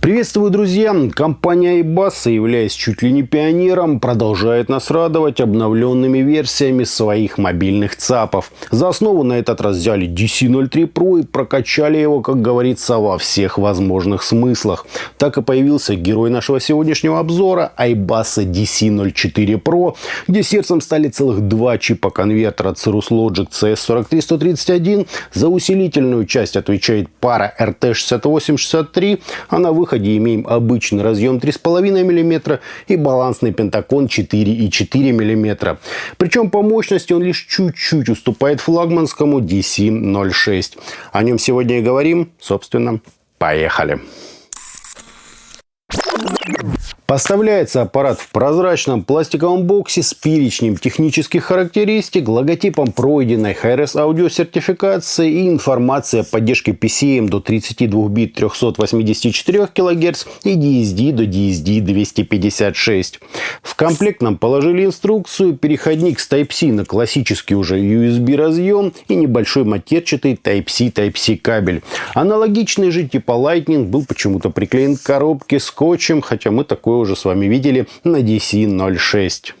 Приветствую, друзья! Компания iBus, являясь чуть ли не пионером, продолжает нас радовать обновленными версиями своих мобильных ЦАПов. За основу на этот раз взяли DC03 Pro и прокачали его, как говорится, во всех возможных смыслах. Так и появился герой нашего сегодняшнего обзора iBus DC04 Pro, где сердцем стали целых два чипа конвертера Cirrus Logic CS43131. За усилительную часть отвечает пара RT6863, а на выходе имеем обычный разъем 3,5 мм и балансный пентакон 4,4 мм. Причем по мощности он лишь чуть-чуть уступает флагманскому DC06. О нем сегодня и говорим. Собственно, поехали. Поставляется аппарат в прозрачном пластиковом боксе с перечнем технических характеристик, логотипом пройденной Hi-Res аудиосертификации и информацией о поддержке PCM до 32 бит 384 кГц и DSD до DSD 256. В комплект нам положили инструкцию, переходник с Type-C на классический уже USB разъем и небольшой матерчатый Type-C Type-C кабель. Аналогичный же типа Lightning был почему-то приклеен к коробке скотчем, хотя мы такое уже с вами видели на DC06.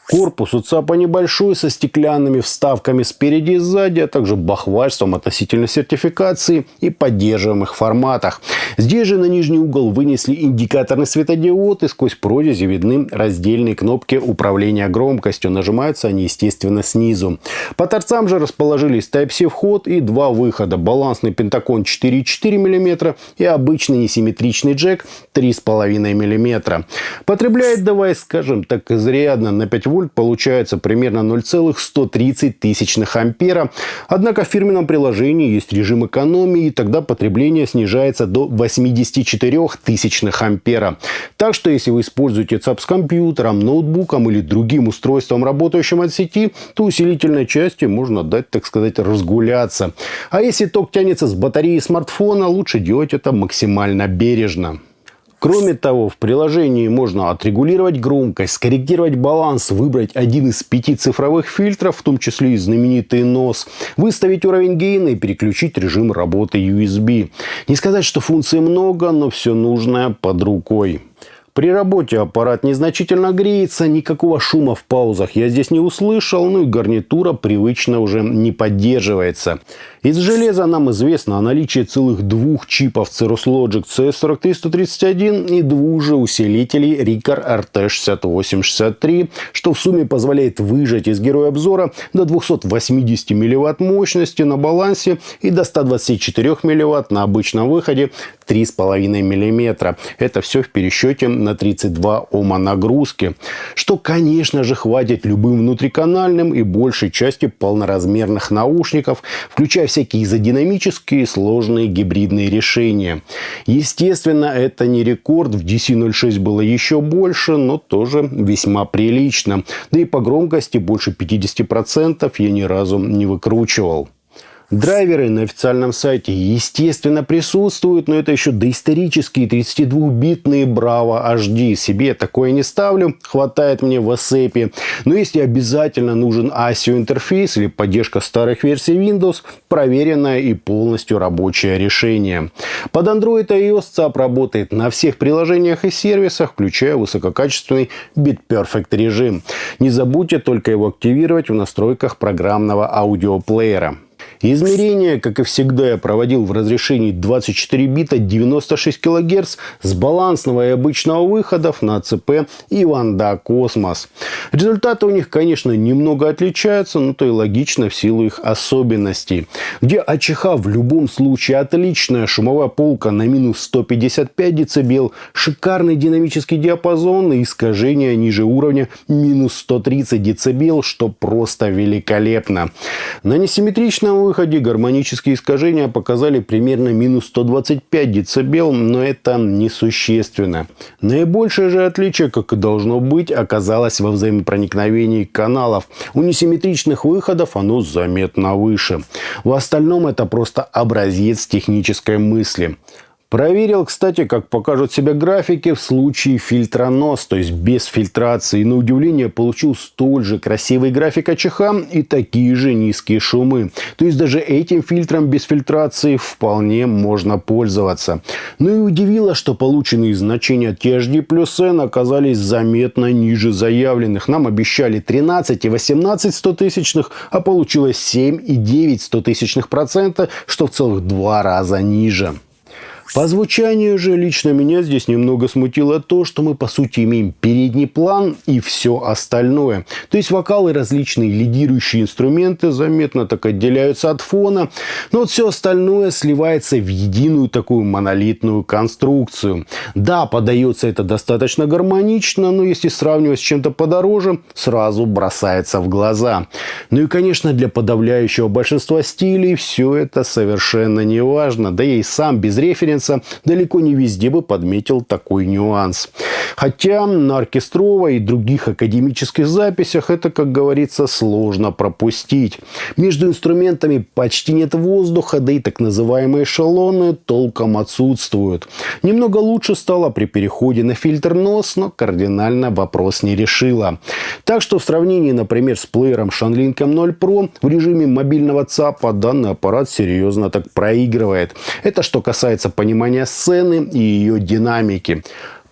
Корпус у ЦАПа небольшой, со стеклянными вставками спереди и сзади, а также бахвальством относительно сертификации и поддерживаемых форматах. Здесь же на нижний угол вынесли индикаторный светодиод, и сквозь прорези видны раздельные кнопки управления громкостью. Нажимаются они, естественно, снизу. По торцам же расположились Type-C вход и два выхода. Балансный пентакон 4,4 мм и обычный несимметричный джек 3,5 мм. Потребляет девайс, скажем так, изрядно. На 5 вольт получается примерно 0,130 тысячных ампера. Однако в фирменном приложении есть режим экономии, и тогда потребление снижается до 84 тысячных ампера. Так что если вы используете ЦАП с компьютером, ноутбуком или другим устройством, работающим от сети, то усилительной части можно дать, так сказать, разгуляться. А если ток тянется с батареи смартфона, лучше делать это максимально бережно. Кроме того, в приложении можно отрегулировать громкость, скорректировать баланс, выбрать один из 5 цифровых фильтров, в том числе и знаменитый NOS, выставить уровень гейна и переключить режим работы USB. Не сказать, что функций много, но все нужное под рукой. При работе аппарат незначительно греется, никакого шума в паузах я здесь не услышал, ну и гарнитура привычно уже не поддерживается. Из железа нам известно о наличии целых двух чипов Cirrus Logic CS43131 и двух же усилителей Riccar RT6863, что в сумме позволяет выжать из героя обзора до 280 мВт мощности на балансе и до 124 мВт на обычном выходе 3,5 мм. Это все в пересчете на 32 Ома нагрузки, что, конечно же, хватит любым внутриканальным и большей части полноразмерных наушников, включая всякие изодинамические сложные гибридные решения. Естественно, это не рекорд, в DC06 было еще больше, но тоже весьма прилично. Да и по громкости больше 50% я ни разу не выкручивал. Драйверы на официальном сайте, естественно, присутствуют, но это еще доисторические 32-битные Bravo HD. Себе я такое не ставлю, хватает мне в ASAP. Но если обязательно нужен ASIO интерфейс или поддержка старых версий Windows, проверенное и полностью рабочее решение. Под Android и iOS ЦАП работает на всех приложениях и сервисах, включая высококачественный BitPerfect режим. Не забудьте только его активировать в настройках программного аудиоплеера. Измерения, как и всегда, я проводил в разрешении 24 бита 96 кГц с балансного и обычного выходов на АЦП и Wanda Cosmos. Результаты у них, конечно, немного отличаются, но то и логично в силу их особенностей. Где АЧХ в любом случае отличная, шумовая полка на минус 155 дБ, шикарный динамический диапазон и искажения ниже уровня минус 130 дБ, что просто великолепно. На несимметричном выходе гармонические искажения показали примерно минус 125 дБ, но это несущественно. Наибольшее же отличие, как и должно быть, оказалось во взаимопроникновении каналов. У несимметричных выходов оно заметно выше. В остальном это просто образец технической мысли. Проверил, кстати, как покажут себя графики в случае фильтра NOS, то есть без фильтрации. И на удивление получил столь же красивый график АЧХ и такие же низкие шумы. То есть даже этим фильтром без фильтрации вполне можно пользоваться. Ну и удивило, что полученные значения THD плюс N оказались заметно ниже заявленных. Нам обещали 13,18, а получилось 7,9%, что в целых 2 раза ниже. По звучанию же лично меня здесь немного смутило то, что мы по сути имеем передний план и все остальное. То есть вокалы, различные лидирующие инструменты заметно так отделяются от фона, но вот все остальное сливается в единую такую монолитную конструкцию. Да, подается это достаточно гармонично, но если сравнивать с чем-то подороже, сразу бросается в глаза. Ну и конечно, для подавляющего большинства стилей все это совершенно не важно. Да я и сам без референса далеко не везде бы подметил такой нюанс. Хотя на оркестровой и других академических записях это, как говорится, сложно пропустить. Между инструментами почти нет воздуха, да и так называемые эшелоны толком отсутствуют. Немного лучше стало при переходе на фильтр NOS, но кардинально вопрос не решила. Так что в сравнении, например, с плеером SHANLINK M0 Pro в режиме мобильного ЦАПа данный аппарат серьезно так проигрывает. Это что касается понимания сцены и ее динамики.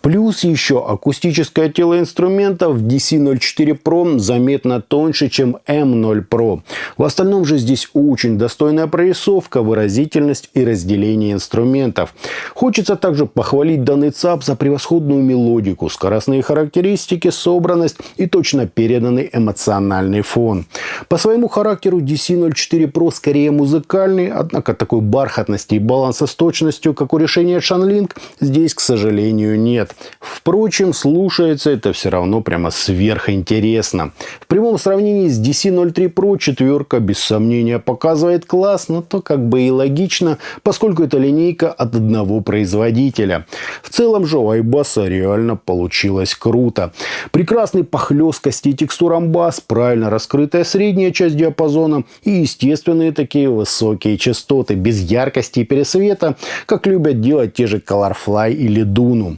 Плюс еще акустическое тело инструментов DC-04 Pro заметно тоньше, чем M0 Pro. В остальном же здесь очень достойная прорисовка, выразительность и разделение инструментов. Хочется также похвалить данный ЦАП за превосходную мелодику, скоростные характеристики, собранность и точно переданный эмоциональный фон. По своему характеру DC-04 Pro скорее музыкальный, однако такой бархатности и баланса с точностью, как у решения SHANLINK, здесь, к сожалению, нет. Впрочем, слушается это все равно прямо сверхинтересно. В прямом сравнении с DC-03 Pro четверка без сомнения показывает класс, но то как бы и логично, поскольку это линейка от одного производителя. В целом же у iBass реально получилось круто. Прекрасный по хлесткости и текстурам бас, правильно раскрытая средняя часть диапазона и естественные такие высокие частоты, без яркости и пересвета, как любят делать те же Colorfly или Duno.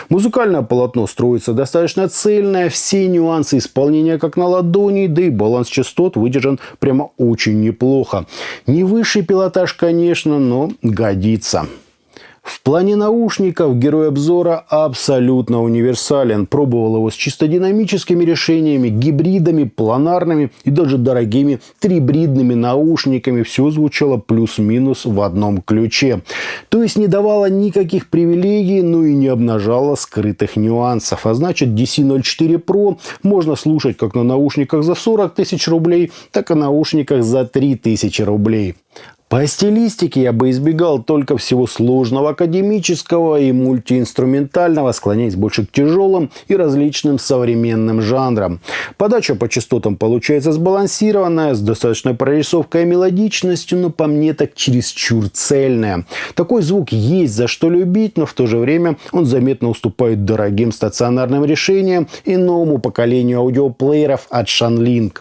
Музыкальное полотно строится достаточно цельное, все нюансы исполнения как на ладони, да и баланс частот выдержан прямо очень неплохо. Не высший пилотаж, конечно, но годится. В плане наушников герой обзора абсолютно универсален. Пробовал его с чисто динамическими решениями, гибридами, планарными и даже дорогими трибридными наушниками. Все звучало плюс-минус в одном ключе. То есть не давало никаких привилегий, но и не обнажало скрытых нюансов. А значит, DC-04 Pro можно слушать как на наушниках за 40 тысяч рублей, так и на наушниках за 3000 рублей. По стилистике я бы избегал только всего сложного академического и мультиинструментального, склоняясь больше к тяжелым и различным современным жанрам. Подача по частотам получается сбалансированная, с достаточной прорисовкой и мелодичностью, но по мне так чересчур цельная. Такой звук есть за что любить, но в то же время он заметно уступает дорогим стационарным решениям и новому поколению аудиоплееров от SHANLINK.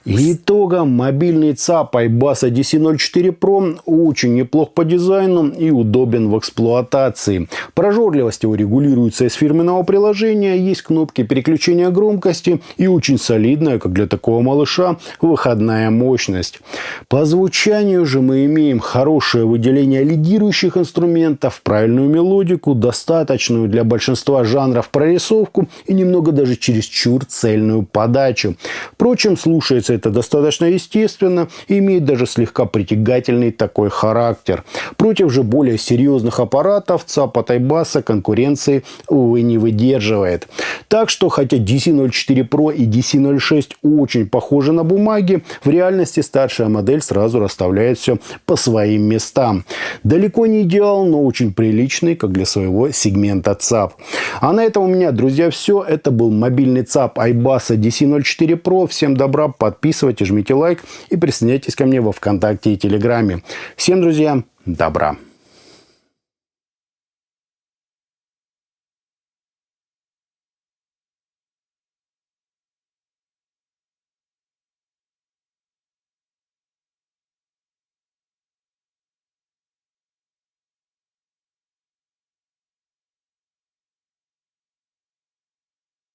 Итогом мобильный ЦАП iBass DC-04 Pro очень неплох по дизайну и удобен в эксплуатации. Прожорливость его регулируется из фирменного приложения, есть кнопки переключения громкости и очень солидная, как для такого малыша, выходная мощность. По звучанию же мы имеем хорошее выделение лидирующих инструментов, правильную мелодику, достаточную для большинства жанров прорисовку и немного даже чересчур цельную подачу. Впрочем, слушается это достаточно естественно и имеет даже слегка притягательный такой характер. Против же более серьезных аппаратов ЦАП от iBass конкуренции, увы, не выдерживает. Так что, хотя DC-04 Pro и DC-06 очень похожи на бумаге, в реальности старшая модель сразу расставляет все по своим местам. Далеко не идеал, но очень приличный, как для своего сегмента ЦАП. А на этом у меня, друзья, все. Это был мобильный ЦАП iBass DC-04 Pro. Всем добра, подписывайтесь, жмите лайк и присоединяйтесь ко мне во ВКонтакте и Телеграме. Всем, друзья, добра.